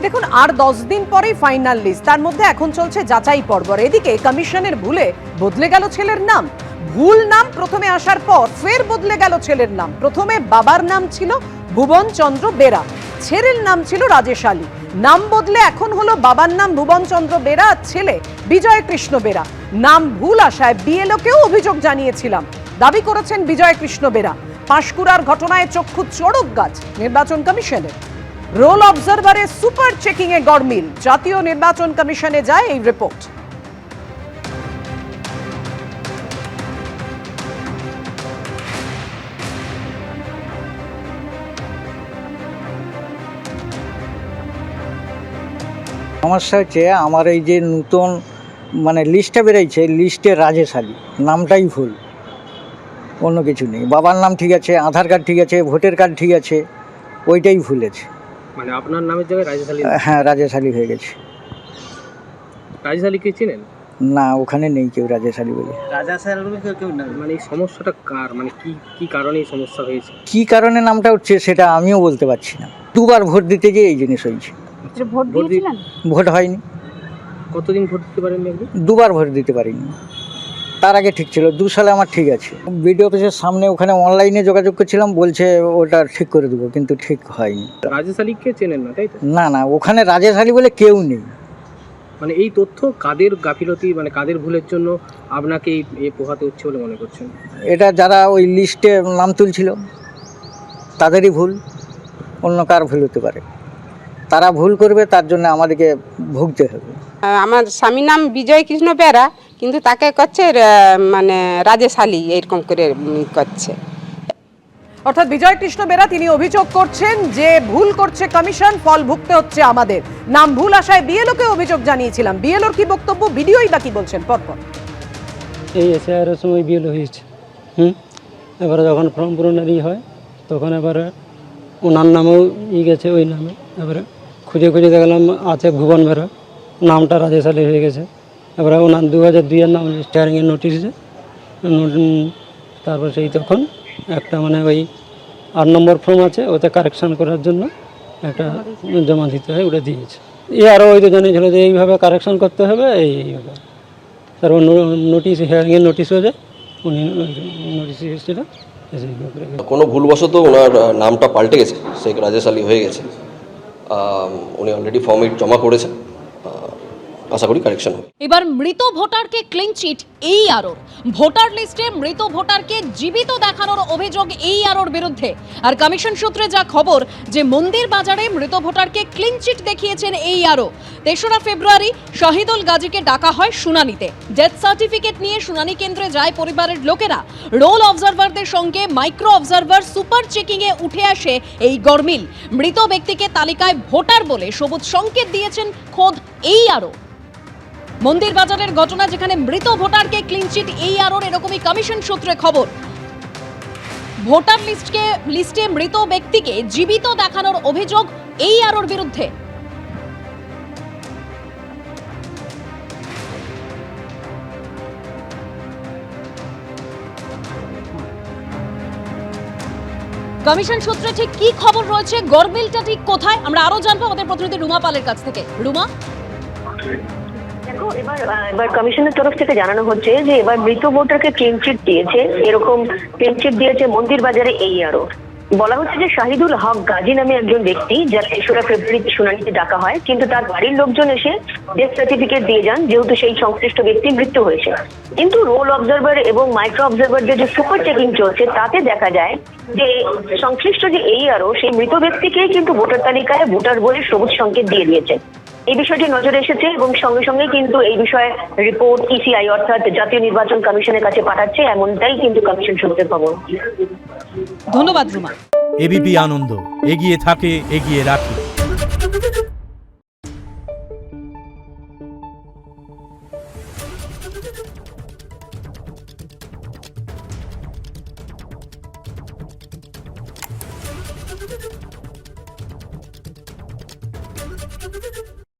দেখুন, আর 10 দিন পরেই ফাইনাল লিস্ট, তার মধ্যে এখন চলছে যাচাই পর্ব। এদিকে কমিশনের ভুলে বদলে গেল ছেলের নাম। ভুল নাম প্রথমে আসার পর ফের বদলে গেল ছেলের নাম। প্রথমে বাবার নাম ছিল ভুবন চন্দ্র বেরা, ছেলের নাম ছিল রাজেশ আলী। নাম বদলে এখন হলো বাবার নাম ভুবন চন্দ্র বেরা, ছেলে বিজয় কৃষ্ণ বেরা। নাম ভুল আসায় বিএলওকেও অভিযোগ জানিয়েছিলাম, দাবি করেছেন বিজয় কৃষ্ণ বেরা। পাঁশকুড়ার ঘটনায় চক্ষু চড়ক গাছ নির্বাচন কমিশনের। রোল অবজারভারে সুপার চেকিং এ গড়মিল, জাতীয় নির্বাচন কমিশনে যায় এই রিপোর্ট। সমস্যা হচ্ছে আমার এই যে নতুন লিস্টটা বেরোচ্ছে, লিস্টে রাজেশ আলী নামটাই ভুল, অন্য কিছু নেই। বাবার নাম ঠিক আছে, আধার কার্ড ঠিক আছে, ভোটার কার্ড ঠিক আছে, ওইটাই ভুল আছে। মানে আপনার নামের জায়গায় রাজেশ আলী? হ্যাঁ, রাজেশ আলী হয়ে গেছে। রাজেশ আলীকে চিনেন? না, ওখানে নেই কেউ রাজেশ আলী বলে। রাজেশ আলী কেউ না। মানে এই সমস্যাটা কার, মানে কি কারণে এই সমস্যা হয়েছে? কি কারণে নামটা উঠছে সেটা আমিও বলতে পারছি না। দুবার ভোট দিতে গিয়ে এই জিনিস হয়েছে। ভোট হয়নি। কতদিন ভোট দিতে পারেননি আপনি? দুবার ভোট দিতে পারিনি। তার আগে ঠিক ছিল, 2 সালে আমার ঠিক আছে। বিডিও অফিসের সামনে ওখানে অনলাইনে যোগাযোগ করছিলাম, বলছে ওটা ঠিক করে দেবো, কিন্তু ঠিক হয়নি। রাজেশ আলীকে চেনেন না, তাই তো? না, ওখানে রাজেশ আলী বলে কেউ নেই। মানে এই তথ্য কাদের গাফিলতি, মানে কাদের ভুলের জন্য আপনাকে এই পোহাতে হচ্ছে বলে মনে করছেন? এটা যারা ওই লিস্টে নাম তুলছিল তাদেরই ভুল, অন্য কার ভুল হতে পারে। তারা ভুল করবে, তার জন্য আমাদেরকে ভুগতে হবে। আমার স্বামীর নাম বিজয় কৃষ্ণ বেরা, কিন্তু তাকে করছে রাজেশ আলী, এরকম করে করছে। অর্থাৎ বিজয় কৃষ্ণ বেরা তিনি অভিযোগ করছেন যে ভুল করছে কমিশন, ফল ভুগতে হচ্ছে আমাদের। নাম ভুল আসায় বিএলওকে অভিযোগ জানিয়েছিলাম। বিএলওর কি বক্তব্য, ভিডিওই বাকি বলছেন পরপর। এই এসআইআরের সময় বিএলও হয়েছে, এবারে যখন ফর্ম পূরণের হয় তখন এবারে ওনার নামেও গেছে, ওই নামে এবারে খুঁজে দেখলাম আছে ভুবন বেরা, নামটা রাজেশ আলী হয়ে গেছে। এবারে ওনার 2002-এর নাম স্টিয়ারিংয়ের নোটিশে, তারপর সেই তখন একটা ওই 8 নম্বর ফর্ম আছে, ওতে কারেকশান করার জন্য একটা জমা দিতে হয়, ওটা দিয়েছে। আরও হয়তো জানিয়েছিল যে এইভাবে কারেকশান করতে হবে, এইভাবে তারপর নোটিশ, হিয়ারিংয়ের নোটিশ হয়ে যায়, উনি নোটিশ এসেছিল। কোনো ভুলবশত ওনার নামটা পাল্টে গেছে, শেখ রাজেশ আলী হয়ে গেছে। উনি অলরেডি ফর্ম জমা করেছেন, আশা করি কারেকশন হবে। এবার মৃত ভোটারকে ক্লিন চিট এই আরোর। ভোটার লিস্টে মৃত ভোটারকে জীবিত দেখানোর অভিযোগ এই আরোর বিরুদ্ধে। আর কমিশন সূত্রে যা খবর যে মন্দির বাজারে মৃত ভোটারকে ক্লিন চিট দেখিয়েছেন এই আরো। 3রা ফেব্রুয়ারি শহীদুল গাজীকে ডাকা হয় শুনানিতে। ডেথ সার্টিফিকেট নিয়ে শুনানি কেন্দ্রে যায় পরিবারের লোকেরা। রোল অবজারভারদের সঙ্গে মাইক্রো অবজারভার সুপার চেকিং এ উঠে আসে এই গরমিল। মৃত ব্যক্তিকে তালিকায় ভোটার বলে সবুজ সংকেত দিয়েছেন খোদ এই আরো। মন্দির বাজারের ঘটনা, যেখানে মৃত ভোটারকে ক্লিন চিট এই আরোর, এরকমই কমিশন সূত্রে খবর। ভোটার লিস্টে মৃত ব্যক্তিকে জীবিত দেখানোর অভিযোগ এই আরোর বিরুদ্ধে। কমিশন সূত্রে ঠিক কি খবর রয়েছে, গরমিলটা ঠিক কোথায়, আমরা আরো জানবো আমাদের প্রতিনিধি রুমা পালের কাছ থেকে। রুমা, দেখো, এবার কমিশনের তরফ থেকে জানানো হচ্ছে যে এবার মৃত ভোটারকে ক্লিন চিট দিয়েছে, এরকম ক্লিন চিট দিয়েছে মন্দির বাজারে এই আরো। বলা হচ্ছে যে শাহিদুল হক গাজী নামে একজন ব্যক্তি, যার 3রা ফেব্রুয়ারিতে শুনানিতে ডাকা হয়, কিন্তু তার বাড়ির লোকজন এসে ডেথ সার্টিফিকেট দিয়ে যান, যেহেতু সেই সংশ্লিষ্ট ব্যক্তি মৃত্যু হয়েছে। কিন্তু রোল অবজারভার এবং মাইক্রো অবজারভারদের যে সুপার চেকিং চলছে, তাতে দেখা যায় যে সংশ্লিষ্ট যে এই আরো, সেই মৃত ব্যক্তিকে কিন্তু ভোটার তালিকায় ভোটার বলে সবুজ সংকেত দিয়ে দিয়েছে। এই বিষয়টি নজরে এসেছে এবং সঙ্গে সঙ্গে কিন্তু এই বিষয়ে রিপোর্ট ইসিআই অর্থাৎ জাতীয় নির্বাচন কমিশনের কাছে পাঠাচ্ছে, এমনটাই কিন্তু কমিশন সূত্রের খবর। ধন্যবাদ রুমা। এবিপি আনন্দ, এগিয়ে থাকে, এগিয়ে রাখে।